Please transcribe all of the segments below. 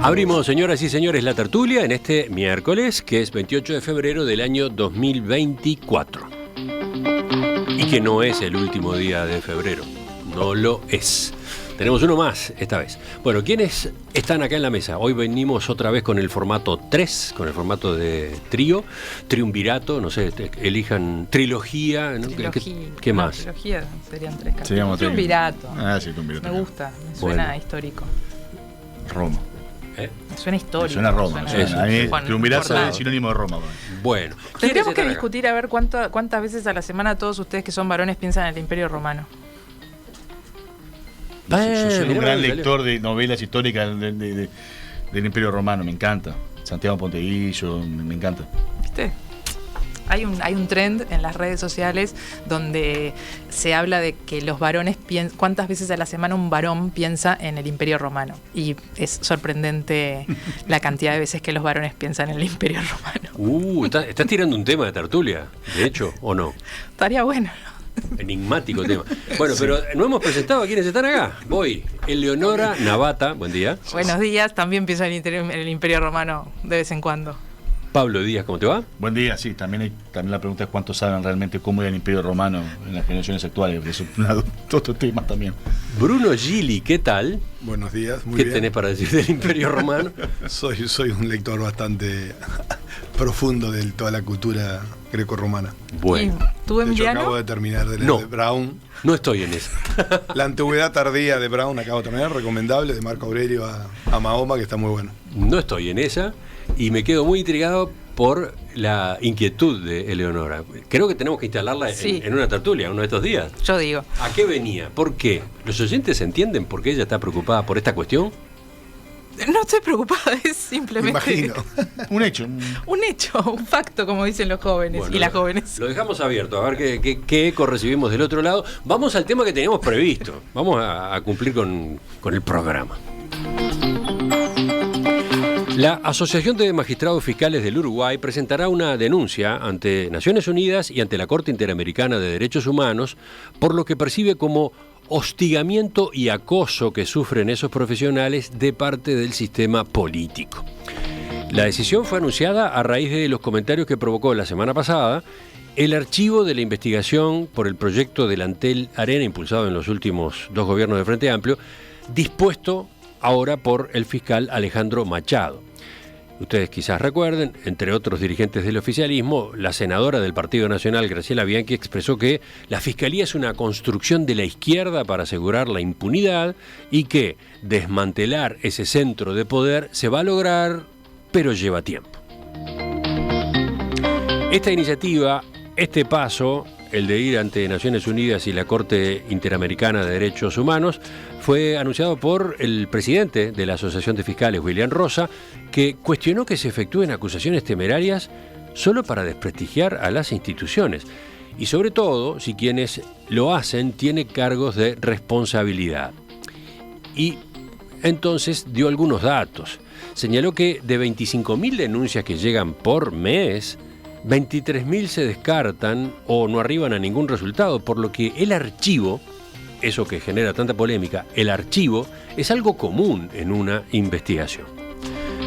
Abrimos, señoras y señores, la tertulia en este miércoles, que es 28 de febrero del año 2024. Y que no es el último día de febrero. No lo es. Tenemos uno más esta vez. Bueno, ¿quiénes están acá en la mesa? Hoy venimos otra vez con el formato 3, con el formato de trío, triunvirato, no sé, elijan trilogía, ¿no? ¿Qué más? Trilogía serían 3 capítulos. Seríamos Triunvirato. Sí, triunvirato. Me gusta, me suena histórico. Roma. Me suena histórico. Me suena Roma. Suena a mí, Juan, triunvirato es sinónimo de Roma. Bueno. Tendríamos que discutir a ver cuántas veces a la semana todos ustedes que son varones piensan en el Imperio Romano. Yo soy un gran lector de novelas históricas del Imperio Romano, me encanta. Santiago Ponteguillo, me encanta. ¿Viste? Hay un trend en las redes sociales donde se habla de que los varones cuántas veces a la semana un varón piensa en el Imperio Romano. Y es sorprendente la cantidad de veces que los varones piensan en el Imperio Romano. ¿Estás tirando un tema de tertulia, de hecho, o no? Estaría bueno. Enigmático tema. Bueno, pero no hemos presentado a quienes están acá. Voy, Eleonora Navata, buen día. Buenos días, también pienso en el Imperio Romano de vez en cuando. Pablo Díaz, ¿cómo te va? Buen día, sí, también la pregunta es cuántos saben realmente cómo era el Imperio Romano en las generaciones actuales, eso es otro tema también. Bruno Gili, ¿qué tal? Buenos días, muy bien. ¿Qué bien. tenés para decir del Imperio Romano? Soy un lector bastante profundo de toda la cultura greco-romana. Bueno. ¿Tú, Emiliano? Yo acabo de terminar de leer de Brown. No estoy en eso. La antigüedad tardía de Brown acabo de terminar, recomendable, de Marco Aurelio a Mahoma, que está muy bueno. No estoy en esa y me quedo muy intrigado por la inquietud de Eleonora. Creo que tenemos que instalarla en una tertulia uno de estos días. Yo digo. ¿A qué venía? ¿Por qué? ¿Los oyentes entienden por qué ella está preocupada por esta cuestión? No estoy preocupada, es simplemente... Imagino. Un hecho. Un hecho, un facto, como dicen los jóvenes y las jóvenes. Lo dejamos abierto, a ver qué eco recibimos del otro lado. Vamos al tema que teníamos previsto. Vamos a cumplir con el programa. La Asociación de Magistrados Fiscales del Uruguay presentará una denuncia ante Naciones Unidas y ante la Corte Interamericana de Derechos Humanos por lo que percibe como hostigamiento y acoso que sufren esos profesionales de parte del sistema político. La decisión fue anunciada a raíz de los comentarios que provocó la semana pasada el archivo de la investigación por el proyecto Delantel Arena, impulsado en los últimos 2 gobiernos de Frente Amplio, dispuesto ahora por el fiscal Alejandro Machado. Ustedes quizás recuerden, entre otros dirigentes del oficialismo, la senadora del Partido Nacional, Graciela Bianchi, expresó que la Fiscalía es una construcción de la izquierda para asegurar la impunidad y que desmantelar ese centro de poder se va a lograr, pero lleva tiempo. Esta iniciativa, este paso, el de ir ante Naciones Unidas y la Corte Interamericana de Derechos Humanos, fue anunciado por el presidente de la Asociación de Fiscales, William Rosa, que cuestionó que se efectúen acusaciones temerarias solo para desprestigiar a las instituciones. Y sobre todo, si quienes lo hacen tienen cargos de responsabilidad. Y entonces dio algunos datos. Señaló que de 25.000 denuncias que llegan por mes, 23.000 se descartan o no arriban a ningún resultado, por lo que el archivo, eso que genera tanta polémica, el archivo es algo común en una investigación.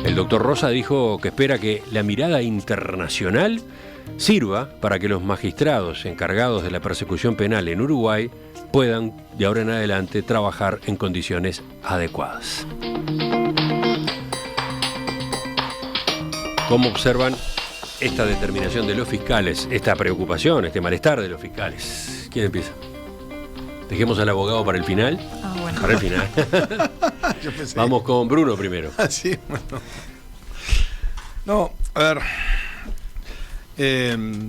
El doctor Rosa dijo que espera que la mirada internacional sirva para que los magistrados encargados de la persecución penal en Uruguay puedan, de ahora en adelante, trabajar en condiciones adecuadas. ¿Cómo observan esta determinación de los fiscales, esta preocupación, este malestar de los fiscales? ¿Quién empieza? Dejemos al abogado para el final. Bueno. Para el final. Vamos con Bruno primero. Sí, bueno. No, a ver.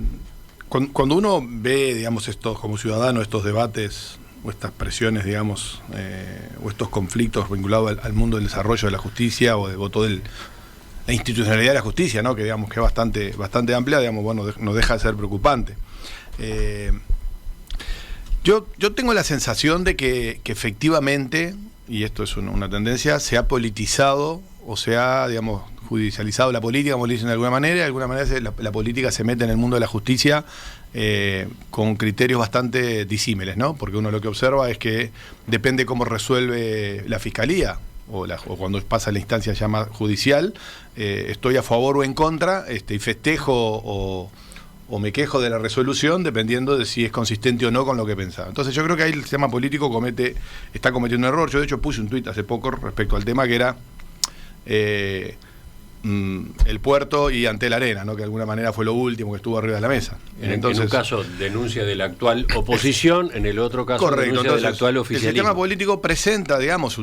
Cuando uno ve, digamos, como ciudadano, estos debates o estas presiones, digamos, o estos conflictos vinculados al mundo del desarrollo de la justicia o todo la institucionalidad de la justicia, ¿no? Que digamos que es bastante amplia, digamos, bueno, no deja de ser preocupante. Yo tengo la sensación de que efectivamente, y esto es una tendencia, se ha politizado o se ha, digamos, judicializado la política, como le dicen de alguna manera la política se mete en el mundo de la justicia con criterios bastante disímiles, ¿no? Porque uno lo que observa es que depende cómo resuelve la fiscalía, o cuando pasa la instancia llama judicial, estoy a favor o en contra, y festejo o me quejo de la resolución dependiendo de si es consistente o no con lo que pensaba. Entonces yo creo que ahí el sistema político está cometiendo un error. Yo de hecho puse un tuit hace poco respecto al tema que era el puerto y Antel Arena, ¿no? Que de alguna manera fue lo último que estuvo arriba de la mesa. Entonces, en un caso denuncia de la actual oposición, en el otro caso denuncia del actual oficialismo. El sistema político presenta, digamos,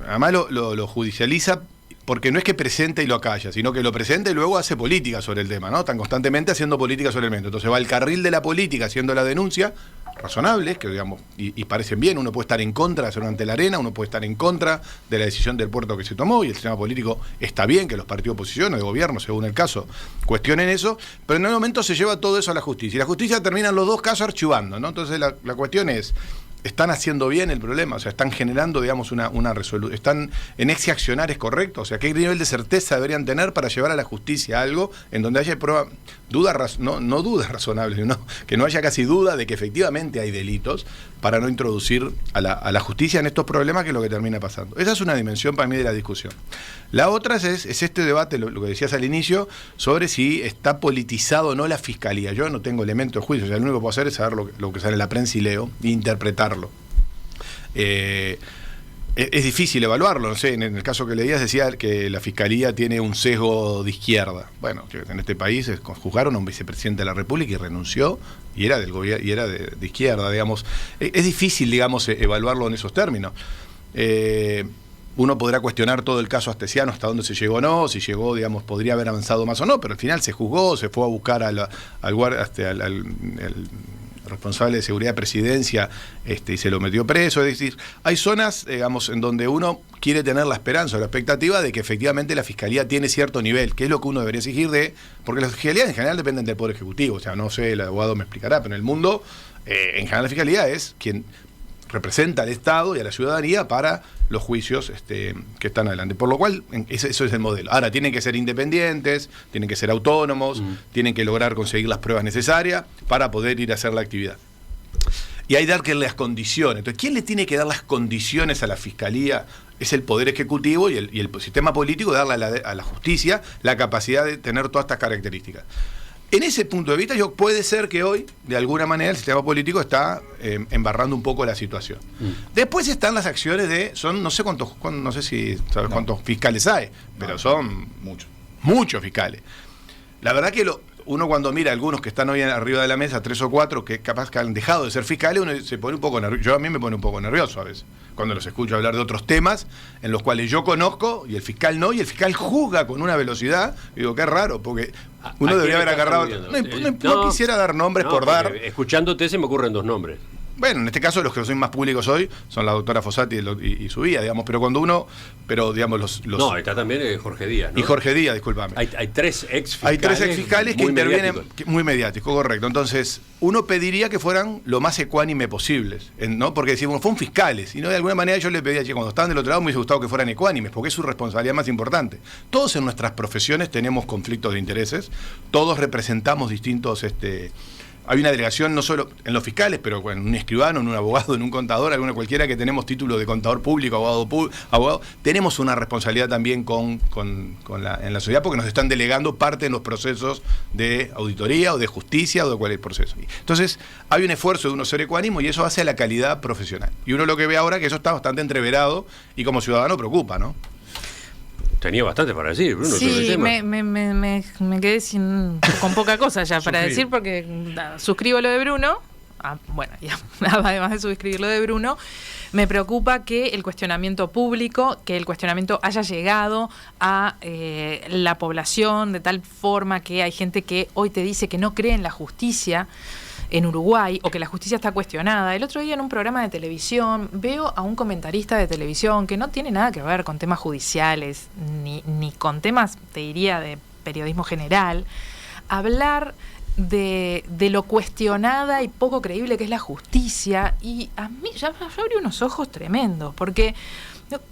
además lo judicializa, porque no es que presente y lo acalla, sino que lo presenta y luego hace política sobre el tema, ¿no? Están constantemente haciendo política sobre el momento. Entonces va al carril de la política haciendo la denuncia, razonables, que digamos, y parecen bien. Uno puede estar en contra de hacer ante la arena, uno puede estar en contra de la decisión del puerto que se tomó, y el sistema político está bien que los partidos de oposición o de gobierno, según el caso, cuestionen eso, pero en el momento se lleva todo eso a la justicia. Y la justicia termina en los dos casos archivando, ¿no? Entonces la cuestión es, ¿están haciendo bien el problema? O sea, ¿están generando, digamos, una resolución? ¿Están en ese accionar es correcto? O sea, ¿qué nivel de certeza deberían tener para llevar a la justicia algo en donde haya prueba, no dudas razonables, sino que no haya casi duda de que efectivamente hay delitos, para no introducir a la justicia en estos problemas, que es lo que termina pasando? Esa es una dimensión para mí de la discusión. La otra es este debate, lo que decías al inicio, sobre si está politizado o no la fiscalía. Yo no tengo elementos de juicio, o sea, lo único que puedo hacer es saber lo que sale en la prensa y leo, e interpretarlo. Es difícil evaluarlo, no sé, en el caso que leías decía que la Fiscalía tiene un sesgo de izquierda. Bueno, en este país juzgaron a un vicepresidente de la República y renunció, y era del gobierno, y era de izquierda, digamos. Es difícil, digamos, evaluarlo en esos términos. Uno podrá cuestionar todo el caso Astesiano, hasta dónde se llegó o no, si llegó, digamos, podría haber avanzado más o no, pero al final se juzgó, se fue a buscar al responsable de seguridad de presidencia, y se lo metió preso. Es decir, hay zonas, digamos, en donde uno quiere tener la esperanza o la expectativa de que efectivamente la Fiscalía tiene cierto nivel, que es lo que uno debería exigir porque las fiscalías en general dependen del Poder Ejecutivo. O sea, no sé, el abogado me explicará, pero en el mundo, en general la Fiscalía es quien representa al Estado y a la ciudadanía para los juicios que están adelante. Por lo cual, eso es el modelo. Ahora, tienen que ser independientes, tienen que ser autónomos, tienen que lograr conseguir las pruebas necesarias para poder ir a hacer la actividad. Y hay que darle las condiciones. Entonces, ¿quién le tiene que dar las condiciones a la Fiscalía? Es el Poder Ejecutivo y el sistema político, de darle a la justicia la capacidad de tener todas estas características. En ese punto de vista, puede ser que hoy, de alguna manera, el sistema político está embarrando un poco la situación. Después están las acciones no sé no sé si sabes cuántos fiscales hay, pero son muchos fiscales. La verdad que uno cuando mira a algunos que están hoy arriba de la mesa, 3 o 4, que capaz que han dejado de ser fiscales, uno se pone un poco nervioso. A mí me pone un poco nervioso a veces, cuando los escucho hablar de otros temas en los cuales yo conozco y el fiscal no, y el fiscal juzga con una velocidad. Digo, qué raro, porque uno debería haber agarrado. No quisiera dar nombres por dar. Escuchándote se me ocurren 2 nombres. Bueno, en este caso los que son más públicos hoy son la doctora Fossati y su vida, digamos, pero cuando digamos, No, está también Jorge Díaz, ¿no? Y Jorge Díaz, discúlpame. Hay 3 exfiscales. Hay 3 exfiscales que intervienen, muy mediático, correcto. Entonces, uno pediría que fueran lo más ecuánime posibles, ¿no? Porque decimos, fueron fiscales, y no, de alguna manera yo le pedía, cuando estaban del otro lado me hubiese gustado que fueran ecuánimes, porque es su responsabilidad más importante. Todos en nuestras profesiones tenemos conflictos de intereses, todos representamos distintos... Hay una delegación no solo en los fiscales, pero en un escribano, en un abogado, en un contador, cualquiera que tenemos título de contador público, abogado, tenemos una responsabilidad también en la sociedad, porque nos están delegando parte en los procesos de auditoría o de justicia o de cualquier proceso. Entonces, hay un esfuerzo de uno ser ecuánimo y eso hace a la calidad profesional. Y uno lo que ve ahora es que eso está bastante entreverado y como ciudadano preocupa, ¿no? Tenía bastante para decir, Bruno, sobre el tema. Me quedé con poca cosa ya para decir, porque suscribo lo de Bruno. Bueno, ya, además de suscribir lo de Bruno, me preocupa que el cuestionamiento público, que el cuestionamiento haya llegado a la población de tal forma que hay gente que hoy te dice que no cree en la justicia en Uruguay, o que la justicia está cuestionada. El otro día en un programa de televisión veo a un comentarista de televisión que no tiene nada que ver con temas judiciales, ni con temas, te diría, de periodismo general, hablar de lo cuestionada y poco creíble que es la justicia, y a mí ya abrí unos ojos tremendos, porque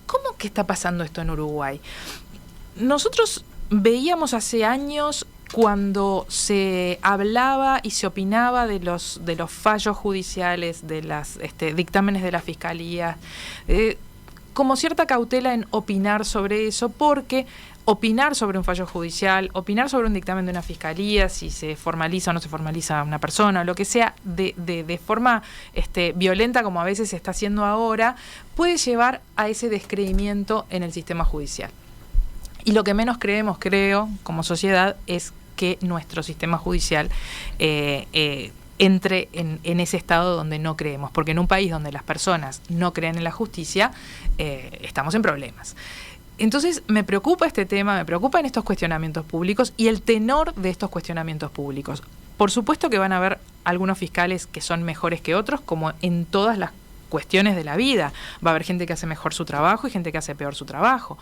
¿cómo que está pasando esto en Uruguay? Nosotros veíamos hace años, cuando se hablaba y se opinaba de los fallos judiciales, de las dictámenes de la Fiscalía, como cierta cautela en opinar sobre eso, porque opinar sobre un fallo judicial, opinar sobre un dictamen de una fiscalía, si se formaliza o no se formaliza una persona, o lo que sea, de forma violenta, como a veces se está haciendo ahora, puede llevar a ese descreimiento en el sistema judicial. Y lo que menos creemos, creo, como sociedad, es que nuestro sistema judicial entre en ese estado donde no creemos, porque en un país donde las personas no creen en la justicia, estamos en problemas. Entonces me preocupa este tema, me preocupan estos cuestionamientos públicos y el tenor de estos cuestionamientos públicos. Por supuesto que van a haber algunos fiscales que son mejores que otros, como en todas las cuestiones de la vida. Va a haber gente que hace mejor su trabajo y gente que hace peor su trabajo.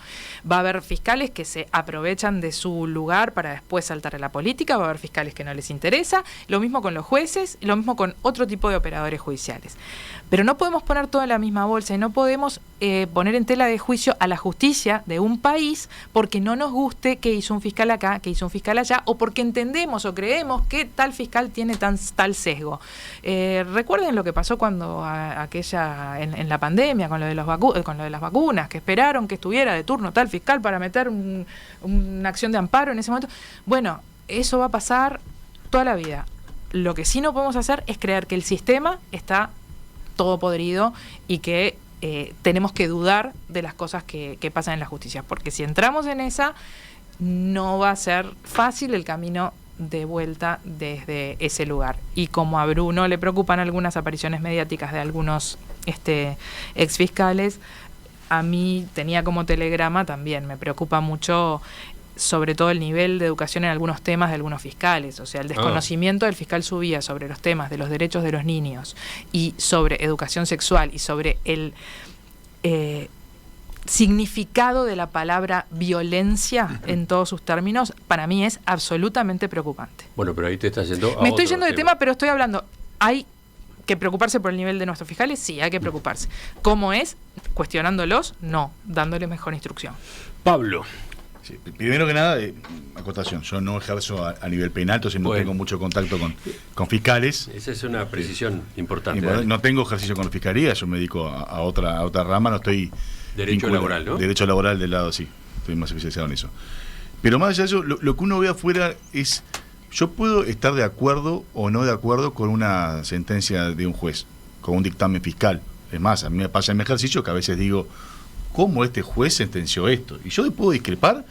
Va a haber fiscales que se aprovechan de su lugar para después saltar a la política, va a haber fiscales que no les interesa, lo mismo con los jueces, lo mismo con otro tipo de operadores judiciales. Pero no podemos poner todo en la misma bolsa y no podemos poner en tela de juicio a la justicia de un país porque no nos guste que hizo un fiscal acá, que hizo un fiscal allá, o porque entendemos o creemos que tal fiscal tiene tal sesgo. Recuerden lo que pasó cuando en la pandemia con lo de las vacunas, que esperaron que estuviera de turno tal fiscal para meter una acción de amparo en ese momento. Bueno, eso va a pasar toda la vida. Lo que sí no podemos hacer es creer que el sistema está todo podrido y que tenemos que dudar de las cosas que pasan en la justicia, porque si entramos en esa, no va a ser fácil el camino de vuelta desde ese lugar. Y como a Bruno le preocupan algunas apariciones mediáticas de algunos exfiscales, a mí tenía como telegrama también, me preocupa mucho sobre todo el nivel de educación en algunos temas de algunos fiscales, o sea, el desconocimiento del fiscal Subía sobre los temas de los derechos de los niños y sobre educación sexual y sobre el significado de la palabra violencia en todos sus términos, para mí es absolutamente preocupante. Bueno, pero ahí te estás yendo a Me estoy yendo de tema, pero estoy hablando, ¿hay que preocuparse por el nivel de nuestros fiscales? Sí, hay que preocuparse. ¿Cómo es? Cuestionándolos, no, dándoles mejor instrucción. Pablo. Sí, primero que nada, acotación, yo no ejerzo a nivel penal, entonces no tengo mucho contacto con fiscales. Esa es una precisión importante. No tengo ejercicio con la fiscalía, yo me dedico a otra rama, no estoy... Derecho laboral, ¿no? Derecho laboral del lado, sí, estoy más especializado en eso. Pero más allá de eso, lo que uno ve afuera es, yo puedo estar de acuerdo o no de acuerdo con una sentencia de un juez, con un dictamen fiscal. Es más, a mí me pasa en mi ejercicio que a veces digo, ¿cómo este juez sentenció esto? Y yo puedo discrepar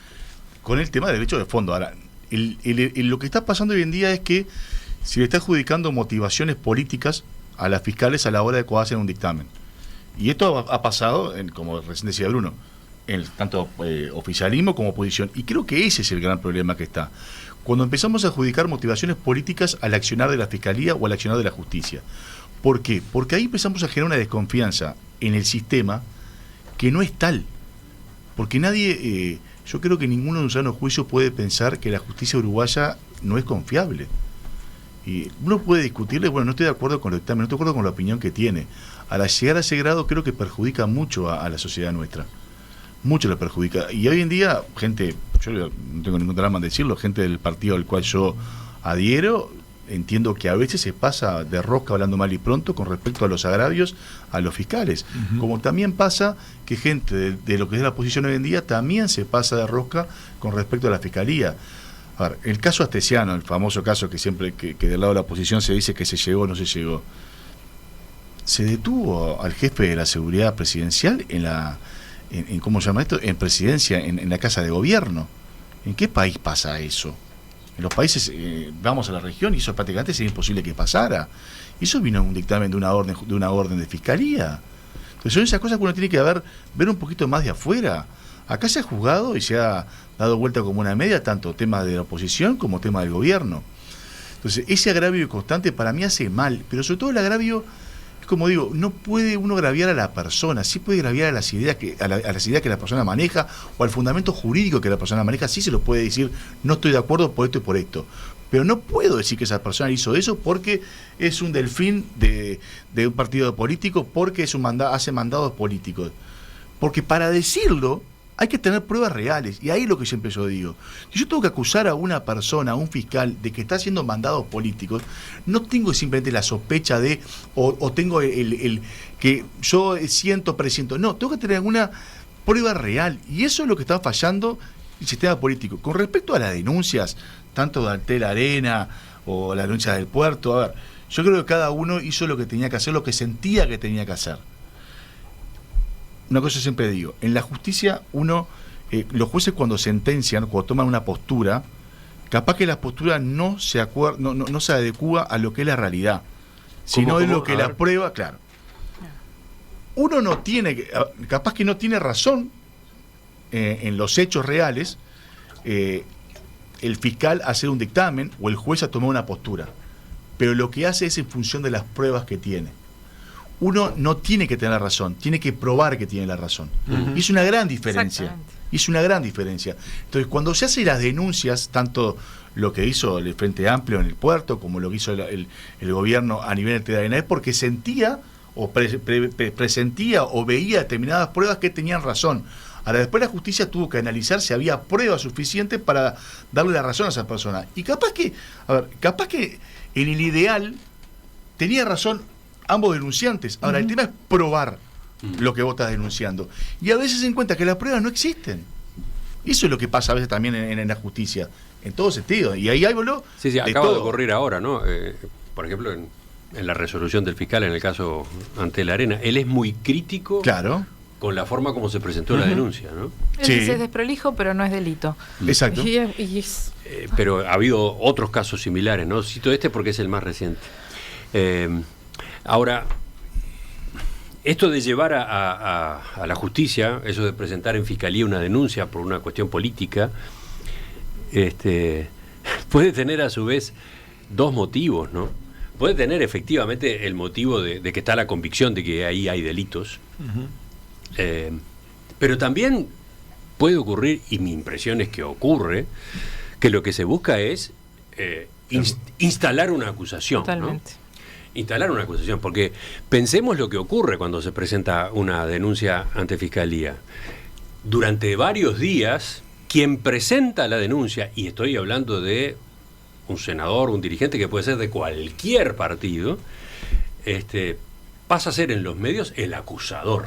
con el tema del derecho de fondo. Ahora, lo que está pasando hoy en día es que se le está adjudicando motivaciones políticas a las fiscales a la hora de cuando hacen un dictamen. Y esto ha pasado, como recién decía Bruno, en tanto oficialismo como oposición. Y creo que ese es el gran problema que está. Cuando empezamos a adjudicar motivaciones políticas al accionar de la fiscalía o al accionar de la justicia. ¿Por qué? Porque ahí empezamos a generar una desconfianza en el sistema que no es tal. Porque nadie, yo creo que ninguno en un sano juicio puede pensar que la justicia uruguaya no es confiable. Y uno puede discutirle, bueno, no estoy de acuerdo con el dictamen, no estoy de acuerdo con la opinión que tiene. Al llegar a ese grado creo que perjudica mucho a la sociedad nuestra. Mucho la perjudica. Y hoy en día, gente, yo no tengo ningún drama en decirlo, gente del partido al cual yo adhiero, entiendo que a veces se pasa de rosca hablando mal y pronto con respecto a los agravios a los fiscales. Uh-huh. Como también pasa que gente de lo que es la oposición hoy en día también se pasa de rosca con respecto a la fiscalía. A ver, el caso Astesiano, el famoso caso que siempre que del lado de la oposición se dice que se llegó o no se llegó. Se detuvo al jefe de la seguridad presidencial en ¿cómo se llama esto? En presidencia, en la casa de gobierno. ¿En qué país pasa eso? En los países, vamos a la región y eso prácticamente sería imposible que pasara. Y eso vino en un dictamen de una orden de fiscalía. Entonces son esas cosas que uno tiene que ver un poquito más de afuera. Acá se ha juzgado y se ha dado vuelta como una media, tanto tema de la oposición como tema del gobierno. Entonces ese agravio constante para mí hace mal, pero sobre todo el agravio, es como digo, no puede uno agraviar a la persona, sí puede agraviar a las ideas que la persona maneja o al fundamento jurídico que la persona maneja, sí se lo puede decir, no estoy de acuerdo por esto y por esto. Pero no puedo decir que esa persona hizo eso porque es un delfín de un partido político, porque hace mandados políticos. Porque para decirlo, hay que tener pruebas reales, y ahí es lo que siempre yo digo. Si yo tengo que acusar a una persona, a un fiscal, de que está haciendo mandados políticos, no tengo simplemente la sospecha de, o tengo el que yo siento, presiento. No, tengo que tener alguna prueba real, y eso es lo que está fallando el sistema político. Con respecto a las denuncias, tanto de Antel Arena o la denuncia del puerto, a ver, yo creo que cada uno hizo lo que tenía que hacer, lo que sentía que tenía que hacer. Una cosa siempre digo, en la justicia los jueces cuando sentencian, cuando toman una postura, capaz que la postura no se adecúa a lo que es la realidad, sino es lo que la prueba, claro. Uno no tiene, capaz que no tiene razón en los hechos reales, el fiscal hacer un dictamen o el juez a tomar una postura, pero lo que hace es en función de las pruebas que tiene. Uno no tiene que tener razón, tiene que probar que tiene la razón. Y es una gran diferencia. Entonces, cuando se hacen las denuncias, tanto lo que hizo el Frente Amplio en el puerto, como lo que hizo el gobierno a nivel de Arena, es porque sentía o presentía o veía determinadas pruebas que tenían razón. Ahora, después la justicia tuvo que analizar si había pruebas suficientes para darle la razón a esa persona. Y capaz que en el ideal tenía razón ambos denunciantes. Ahora, el tema es probar lo que vos estás denunciando. Y a veces se encuentra que las pruebas no existen. Eso es lo que pasa a veces también en la justicia, en todo sentido. Y ahí habló. Sí, acaba de ocurrir ahora, ¿no? Por ejemplo, en la resolución del fiscal en el caso Antel Arena, él es muy crítico. Claro. Con la forma como se presentó la denuncia, ¿no? Él dice es desprolijo, pero no es delito. Exacto. Pero ha habido otros casos similares, ¿no? Cito este porque es el más reciente. Ahora, esto de llevar a la justicia, eso de presentar en fiscalía una denuncia por una cuestión política, puede tener a su vez dos motivos, ¿no? Puede tener efectivamente el motivo de que está la convicción de que ahí hay delitos, pero también puede ocurrir, y mi impresión es que ocurre, que lo que se busca es instalar una acusación. Totalmente. ¿No? Instalar una acusación, porque pensemos lo que ocurre cuando se presenta una denuncia ante Fiscalía. Durante varios días, quien presenta la denuncia, y estoy hablando de un senador, un dirigente que puede ser de cualquier partido, pasa a ser en los medios el acusador.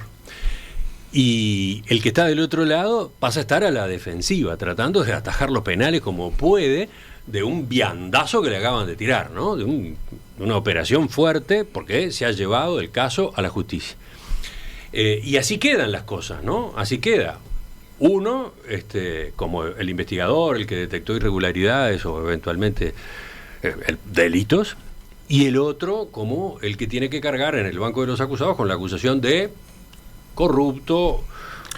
Y el que está del otro lado pasa a estar a la defensiva, tratando de atajar los penales como puede, de un viandazo que le acaban de tirar, ¿no? De una operación fuerte, porque se ha llevado el caso a la justicia. Y así quedan las cosas, ¿no? Así queda. Uno, como el investigador, el que detectó irregularidades o eventualmente delitos, y el otro como el que tiene que cargar en el banco de los acusados con la acusación de corrupto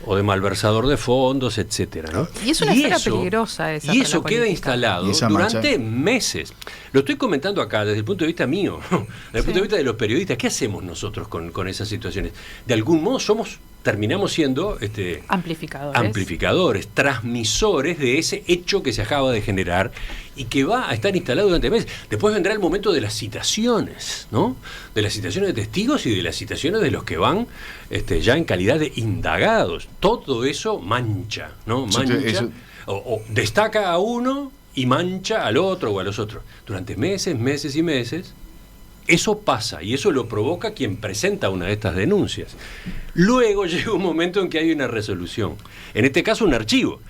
o de malversador de fondos, etcétera, ¿no? Y es una esfera peligrosa esa. Y eso queda instalado durante meses. Lo estoy comentando acá desde el punto de vista mío, desde el punto de vista de los periodistas. ¿Qué hacemos nosotros con esas situaciones? De algún modo terminamos siendo amplificadores, transmisores de ese hecho que se acaba de generar y que va a estar instalado durante meses. Después vendrá el momento de las citaciones, ¿no? De las citaciones de testigos y de las citaciones de los que van ya en calidad de indagados. Todo eso mancha, ¿no? Mancha, o destaca a uno y mancha al otro o a los otros. Durante meses, meses y meses, eso pasa y eso lo provoca quien presenta una de estas denuncias. Luego llega un momento en que hay una resolución. En este caso un archivo.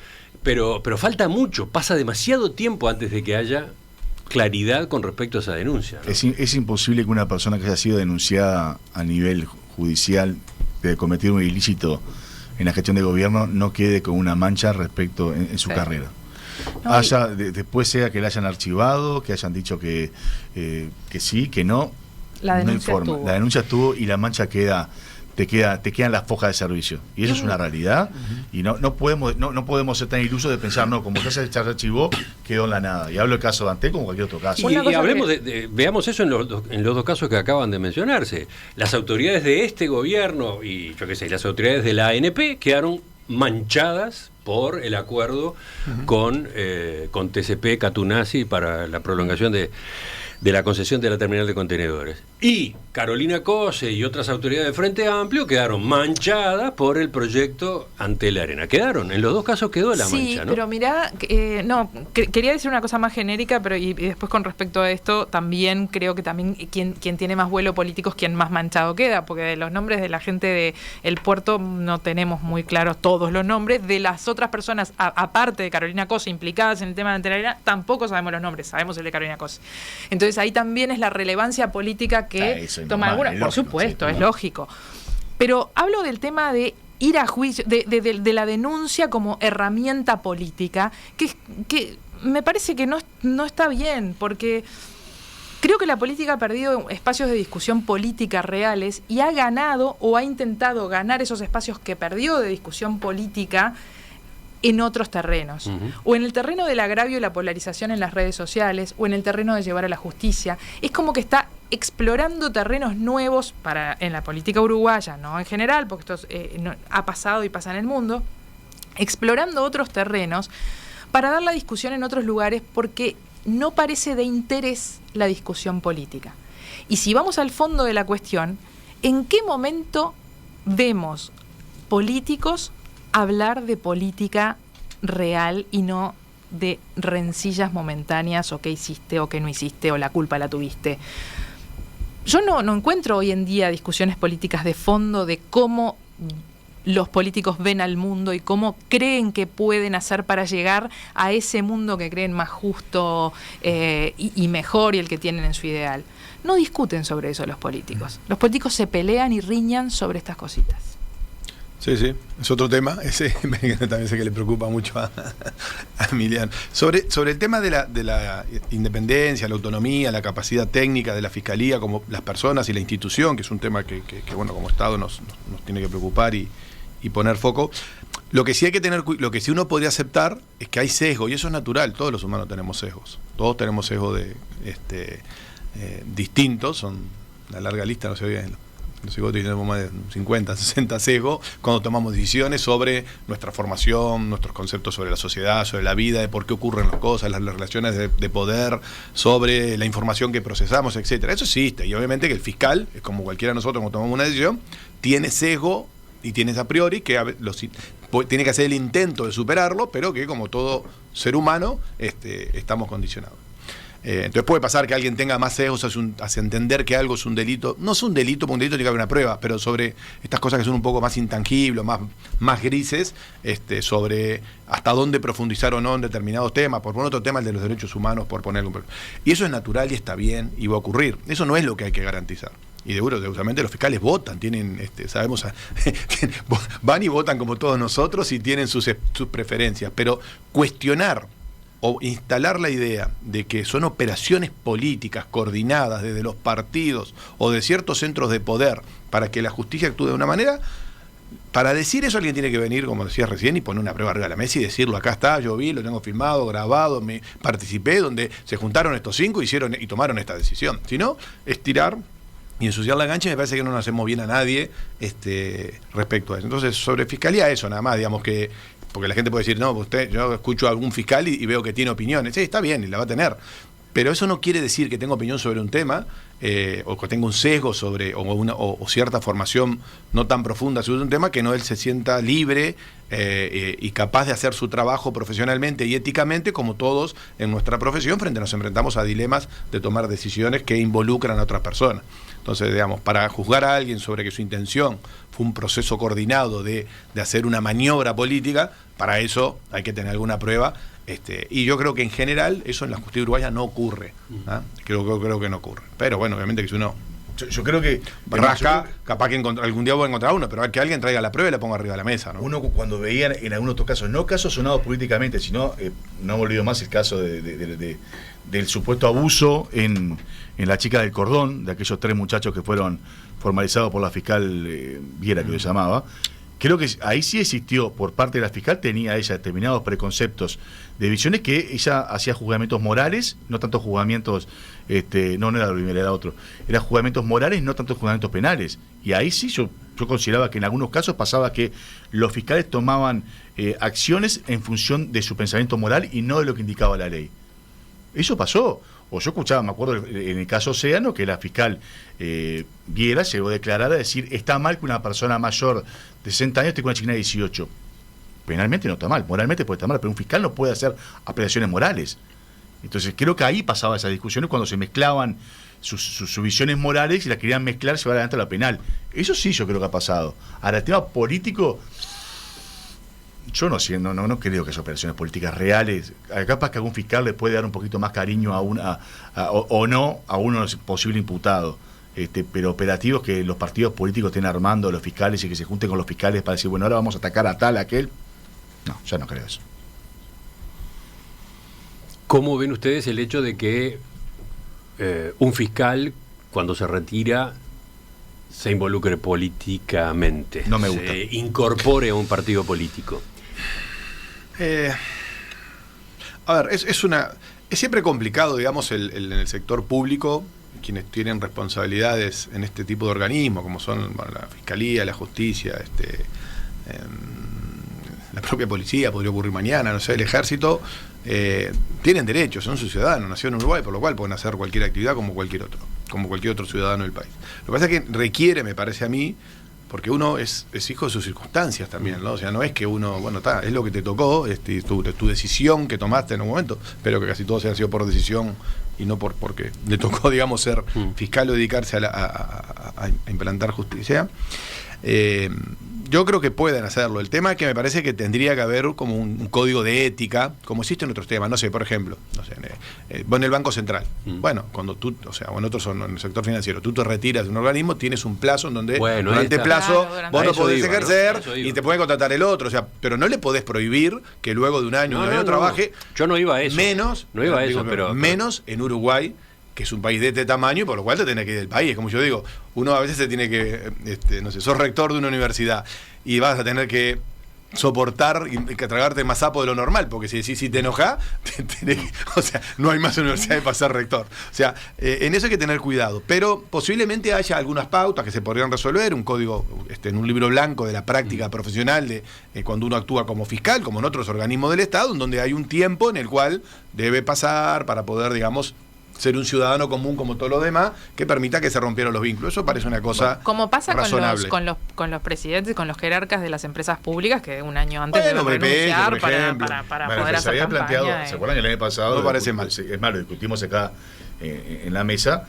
Pero falta mucho, pasa demasiado tiempo antes de que haya claridad con respecto a esa denuncia, ¿no? Es imposible que una persona que haya sido denunciada a nivel judicial de cometer un ilícito en la gestión de gobierno no quede con una mancha respecto en su carrera. No, después sea que la hayan archivado, que hayan dicho que sí, que no. La denuncia estuvo. La denuncia estuvo y la mancha te quedan las fojas de servicio. Y eso es una realidad. Y no podemos ser tan ilusos de pensar, no, como ya se archivó, quedó en la nada. Y hablo del caso de Antel como cualquier otro caso. Y hablemos veamos eso en los dos casos que acaban de mencionarse. Las autoridades de este gobierno y las autoridades de la ANP quedaron manchadas por el acuerdo con TCP Catunasi para la prolongación de la concesión de la terminal de contenedores. Y Carolina Cose y otras autoridades del Frente Amplio quedaron manchadas por el proyecto Antel Arena. En los dos casos quedó la mancha, ¿no? Pero mirá, quería decir una cosa más genérica, pero y después con respecto a esto, también creo que también quien tiene más vuelo político es quien más manchado queda, porque de los nombres de la gente de el puerto no tenemos muy claros todos los nombres, de las otras personas, aparte de Carolina Cose, implicadas en el tema de Antel Arena, tampoco sabemos los nombres, sabemos el de Carolina Cose. Entonces ahí también es la relevancia política que toma alguna, por supuesto, es lógico. Pero hablo del tema de ir a juicio, de la denuncia como herramienta política, que me parece que no está bien, porque creo que la política ha perdido espacios de discusión política reales y ha ganado o ha intentado ganar esos espacios que perdió de discusión política en otros terrenos, o en el terreno del agravio y la polarización en las redes sociales, o en el terreno de llevar a la justicia. Es como que está explorando terrenos nuevos en la política uruguaya, no en general, porque esto ha pasado y pasa en el mundo, explorando otros terrenos para dar la discusión en otros lugares, porque no parece de interés la discusión política. Y si vamos al fondo de la cuestión, ¿en qué momento vemos políticos hablar de política real y no de rencillas momentáneas o qué hiciste o qué no hiciste o la culpa la tuviste? Yo no encuentro hoy en día discusiones políticas de fondo de cómo los políticos ven al mundo y cómo creen que pueden hacer para llegar a ese mundo que creen más justo y mejor y el que tienen en su ideal. No discuten sobre eso los políticos. Los políticos se pelean y riñan sobre estas cositas. Sí, es otro tema, ese también sé que le preocupa mucho a Emiliano. Sobre el tema de la independencia, la autonomía, la capacidad técnica de la Fiscalía, como las personas y la institución, que es un tema que bueno, como Estado nos tiene que preocupar y poner foco. Lo que sí hay que tener, lo que sí uno podría aceptar es que hay sesgo, y eso es natural, todos los humanos tenemos sesgos. Todos tenemos sesgos distintos, son una larga lista, no sé bien. Los psicólogos tenemos más de 50, 60 sesgos cuando tomamos decisiones sobre nuestra formación, nuestros conceptos sobre la sociedad, sobre la vida, de por qué ocurren las cosas, las relaciones de poder, sobre la información que procesamos, etcétera. Eso existe, y obviamente que el fiscal, es como cualquiera de nosotros cuando tomamos una decisión, tiene sesgo y tiene a priori que tiene que hacer el intento de superarlo, pero que como todo ser humano estamos condicionados. Entonces puede pasar que alguien tenga más sesgos hacia entender que algo es un delito. No es un delito, porque un delito tiene que haber una prueba, pero sobre estas cosas que son un poco más intangibles, más grises, sobre hasta dónde profundizar o no en determinados temas, por poner otro tema, el de los derechos humanos, por poner algún. Y eso es natural y está bien y va a ocurrir. Eso no es lo que hay que garantizar. Y seguramente los fiscales votan, sabemos, van y votan como todos nosotros y tienen sus preferencias, pero cuestionar o instalar la idea de que son operaciones políticas coordinadas desde los partidos o de ciertos centros de poder para que la justicia actúe de una manera, para decir eso alguien tiene que venir, como decías recién, y poner una prueba arriba de la mesa y decirlo, acá está, yo vi, lo tengo filmado, grabado, me participé, donde se juntaron estos 5 y tomaron esta decisión. Si no, estirar y ensuciar la cancha, me parece que no nos hacemos bien a nadie respecto a eso. Entonces, sobre fiscalía, eso nada más, digamos que, porque la gente puede decir, no, yo escucho a algún fiscal y veo que tiene opiniones. Sí, está bien, y la va a tener. Pero eso no quiere decir que tenga opinión sobre un tema, o que tenga un sesgo sobre, o cierta formación no tan profunda sobre un tema, que no él se sienta libre y capaz de hacer su trabajo profesionalmente y éticamente, como todos en nuestra profesión, nos enfrentamos a dilemas de tomar decisiones que involucran a otras personas. Entonces, digamos, para juzgar a alguien sobre que su intención fue un proceso coordinado de hacer una maniobra política, para eso hay que tener alguna prueba. Y yo creo que en general eso en la justicia uruguaya no ocurre. Creo que no ocurre. Pero bueno, obviamente que si uno yo creo que rasca, capaz que algún día voy a encontrar uno, pero que alguien traiga la prueba y la ponga arriba de la mesa, ¿no? Uno cuando veía en algunos otros casos, no casos sonados políticamente, sino, no me olvido más el caso del supuesto abuso en la chica del cordón, de aquellos 3 muchachos que fueron formalizados por la fiscal Viera, que lo llamaba. Creo que ahí sí existió, por parte de la fiscal, tenía ella determinados preconceptos de visiones que ella hacía juzgamientos morales, no tanto juzgamientos, no era lo primero, era otro, eran juzgamientos morales, no tanto juzgamientos penales. Y ahí sí yo consideraba que en algunos casos pasaba que los fiscales tomaban acciones en función de su pensamiento moral y no de lo que indicaba la ley. Eso pasó. O yo escuchaba, me acuerdo en el caso Océano, que la fiscal Viera llegó a declarar, a decir, está mal que una persona mayor de 60 años esté con una chiquina de 18. Penalmente no está mal, moralmente puede estar mal, pero un fiscal no puede hacer apelaciones morales. Entonces creo que ahí pasaba esas discusiones cuando se mezclaban sus visiones morales y las querían mezclar, llevar adelante a la penal. Eso sí yo creo que ha pasado. Ahora, el tema político, yo no sé, no creo que esas operaciones políticas reales, capaz que algún fiscal le puede dar un poquito más cariño o no a uno posible imputado. Pero operativos que los partidos políticos estén armando los fiscales y que se junten con los fiscales para decir, bueno, ahora vamos a atacar a tal, a aquel. No, ya no creo eso. ¿Cómo ven ustedes el hecho de que un fiscal, cuando se retira, se involucre políticamente? No me gusta. Se incorpore a un partido político. A ver, es siempre complicado, digamos, en el sector público, quienes tienen responsabilidades en este tipo de organismos, como son la Fiscalía, la Justicia, la propia policía, podría ocurrir mañana, no sé, el Ejército, tienen derechos, son sus ciudadanos, nacieron en Uruguay, por lo cual pueden hacer cualquier actividad como cualquier otro ciudadano del país. Lo que pasa es que requiere, me parece a mí, porque uno es hijo de sus circunstancias también, ¿no? O sea, no es que uno, bueno, es lo que te tocó, tu decisión que tomaste en un momento, espero que casi todos hayan sido por decisión y no porque le tocó, digamos, ser fiscal o dedicarse a implantar justicia. Yo creo que pueden hacerlo. El tema es que me parece que tendría que haber como un código de ética, como existe en otros temas. No sé, por ejemplo, en el Banco Central. Bueno, cuando tú, o en otros, en el sector financiero, tú te retiras de un organismo, tienes un plazo en donde durante plazo vos no podés ejercer y te pueden contratar el otro. O sea, pero no le podés prohibir que luego de un año trabaje. Yo no iba a eso. Menos en Uruguay, que es un país de este tamaño, por lo cual te tenés que ir del país. Como yo digo, uno a veces se tiene que, sos rector de una universidad y vas a tener que soportar y que tragarte más sapo de lo normal, porque si te enojás, o sea, no hay más universidades para ser rector. O sea, en eso hay que tener cuidado. Pero posiblemente haya algunas pautas que se podrían resolver, un código, en un libro blanco de la práctica profesional de cuando uno actúa como fiscal, como en otros organismos del Estado, en donde hay un tiempo en el cual debe pasar para poder, digamos, ser un ciudadano común como todos los demás, que permita que se rompieran los vínculos. Eso parece una cosa como pasa razonable. con los presidentes y con los jerarcas de las empresas públicas que un año antes deben renunciar para poder hacer campaña. Planteado, ¿se acuerdan que el año pasado? No parece mal. Es más, lo discutimos acá en la mesa,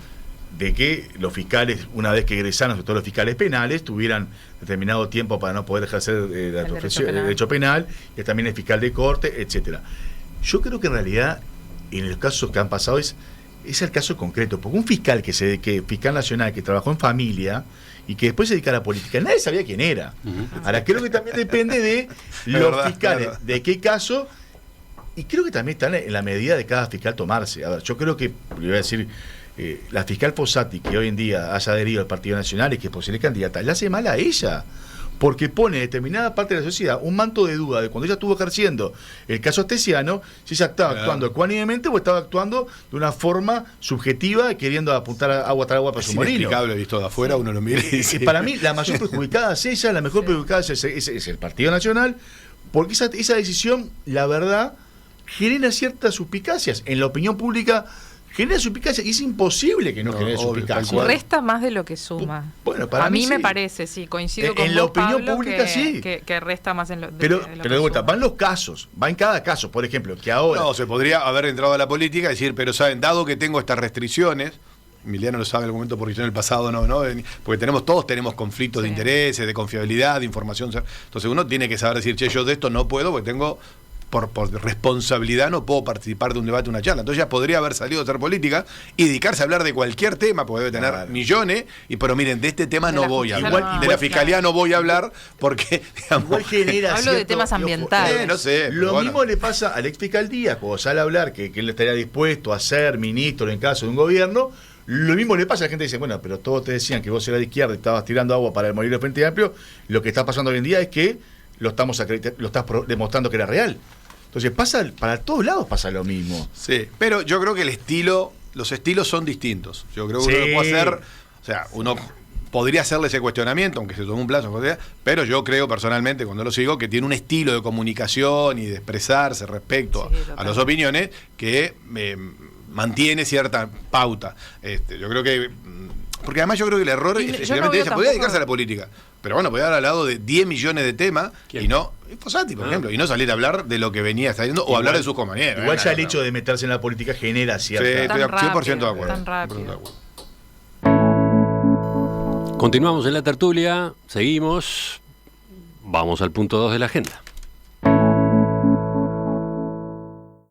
de que los fiscales, una vez que egresaron, sobre todo los fiscales penales, tuvieran determinado tiempo para no poder ejercer la profesión, el derecho penal, y también el fiscal de corte, etcétera. Yo creo que en realidad, en los casos que han pasado, es el caso concreto, porque un fiscal fiscal nacional que trabajó en familia y que después se dedica a la política, nadie sabía quién era. Ahora creo que también depende de los fiscales, de qué caso, y creo que también está en la medida de cada fiscal tomarse. A ver, yo creo que, le voy a decir, la fiscal Fossati, que hoy en día haya adherido al Partido Nacional y que es posible candidata, le hace mal a ella, porque pone determinada parte de la sociedad un manto de duda de cuando ella estuvo ejerciendo el caso Astesiano, si ella estaba actuando ecuánimemente o estaba actuando de una forma subjetiva, queriendo apuntar agua para su molino. Es inexplicable, visto de afuera, uno lo mira y dice... Para mí, la mayor perjudicada es ella, la mejor perjudicada es el Partido Nacional, porque esa decisión, la verdad, genera ciertas suspicacias en la opinión pública. Genera suspicacia y es imposible que no genere suspicacia. Resta más de lo que suma. Bueno, para mí sí. me parece, sí, coincido con en vos, la opinión Pablo, pública sí. Que resta más en lo pero de vuelta, suma. van los casos, va en cada caso, por ejemplo, que ahora... No, se podría haber entrado a la política y decir, pero saben, dado que tengo estas restricciones, Emiliano lo sabe en el momento porque yo en el pasado no, porque todos tenemos conflictos de intereses, de confiabilidad, de información. Entonces uno tiene que saber decir, che, yo de esto no puedo porque tengo... Por responsabilidad no puedo participar de un debate, una charla. Entonces ya podría haber salido a hacer política y dedicarse a hablar de cualquier tema, porque debe tener millones, pero miren, de este tema no voy a hablar. De la fiscalía no voy a hablar porque, digamos, igual genera hablo de temas ambientales. No sé. Lo mismo le pasa al ex fiscal Díaz, cuando sale a hablar que él estaría dispuesto a ser ministro en caso de un gobierno. Lo mismo le pasa a la gente que dice, bueno, pero todos te decían que vos eras de izquierda y estabas tirando agua para el morir del Frente Amplio. Lo que está pasando hoy en día es que lo estás demostrando que era real. Entonces para todos lados pasa lo mismo. Sí, pero yo creo que los estilos son distintos. Yo creo que uno lo puede hacer, o sea, uno podría hacerle ese cuestionamiento, aunque se tomó un plazo, pero yo creo personalmente, cuando lo sigo, que tiene un estilo de comunicación y de expresarse respecto a las opiniones que mantiene cierta pauta. Yo creo que... Porque además yo creo que el error Y efectivamente ella podía dedicarse a la política, pero bueno, podía haber hablado de 10 millones de temas y no, Fossati, por ejemplo, y no salir a hablar de lo que venía saliendo o hablar de sus compañeros. Igual ya el hecho de meterse en la política genera cierta... Sí, estoy 100% de acuerdo. Tan rápido. Continuamos en la tertulia, seguimos, vamos al punto 2 de la agenda.